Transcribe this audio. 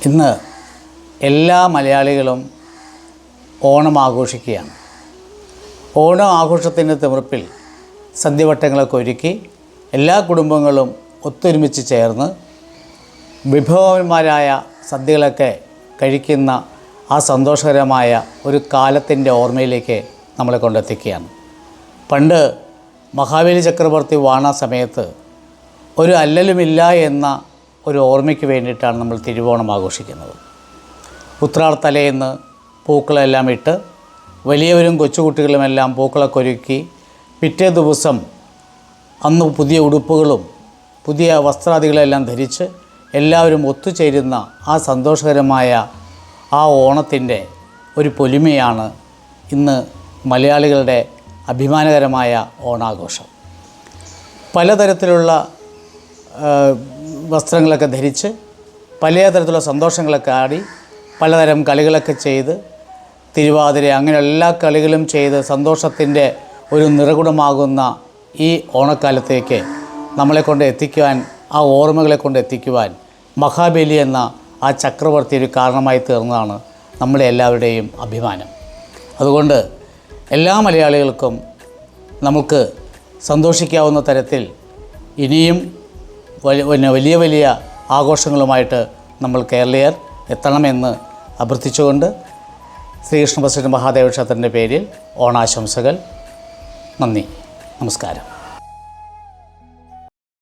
ഇന്ന് എല്ലാ മലയാളികളും ഓണം ആഘോഷിക്കുകയാണ്. ഓണം ആഘോഷത്തിൻ്റെ തിമിർപ്പിൽ സദ്യവട്ടങ്ങളൊക്കെ ഒരുക്കി എല്ലാ കുടുംബങ്ങളും ഒത്തൊരുമിച്ച് ചേർന്ന് വിഭവന്മാരായ സദ്യകളൊക്കെ കഴിക്കുന്ന ആ സന്തോഷകരമായ ഒരു കാലത്തിൻ്റെ ഓർമ്മയിലേക്ക് നമ്മളെ കൊണ്ടെത്തിക്കുകയാണ്. പണ്ട് മഹാബലി ചക്രവർത്തി വാണ സമയത്ത് ഒരു അല്ലലുമില്ല എന്ന ഒരു ഓർമ്മയ്ക്ക് വേണ്ടിയിട്ടാണ് നമ്മൾ തിരുവോണം ആഘോഷിക്കുന്നത്. ഉത്രാട തലേന്ന് പൂക്കളെല്ലാം ഇട്ട് വലിയവരും കൊച്ചുകുട്ടികളുമെല്ലാം പൂക്കളൊക്കെ ഒരുക്കി പിറ്റേ ദിവസം അന്ന് പുതിയ ഉടുപ്പുകളും പുതിയ വസ്ത്രാദികളെല്ലാം ധരിച്ച് എല്ലാവരും ഒത്തുചേരുന്ന ആ സന്തോഷകരമായ ആ ഓണത്തിൻ്റെ ഒരു പൊലിമയാണ് ഇന്ന് മലയാളികളുടെ അഭിമാനകരമായ ഓണാഘോഷം. പലതരത്തിലുള്ള വസ്ത്രങ്ങളൊക്കെ ധരിച്ച് പലതരത്തിലുള്ള സന്തോഷങ്ങളൊക്കെ ആടി പലതരം കളികളൊക്കെ ചെയ്ത് തിരുവാതിര അങ്ങനെ എല്ലാ കളികളും ചെയ്ത് സന്തോഷത്തിൻ്റെ ഒരു നിറകുടമാകുന്ന ഈ ഓണക്കാലത്തേക്ക് നമ്മളെ കൊണ്ട് എത്തിക്കുവാൻ, ആ ഓർമ്മകളെ കൊണ്ട് എത്തിക്കുവാൻ മഹാബലി എന്ന ആ ചക്രവർത്തി ഒരു കാരണമായി തീർന്നതാണ് നമ്മുടെ എല്ലാവരുടെയും അഭിമാനം. അതുകൊണ്ട് എല്ലാ മലയാളികൾക്കും നമുക്ക് സന്തോഷിക്കാവുന്ന തരത്തിൽ ഇനിയും വലിയ വലിയ ആഘോഷങ്ങളുമായിട്ട് നമ്മൾ കേരളീയർ എത്തണമെന്ന് അഭ്യർത്ഥിച്ചുകൊണ്ട് ശ്രീകൃഷ്ണ പ്രസിഡന്റ് മഹാദേവ ക്ഷേത്രത്തിൻ്റെ പേരിൽ ഓണാശംസകൾ. നന്ദി, നമസ്കാരം.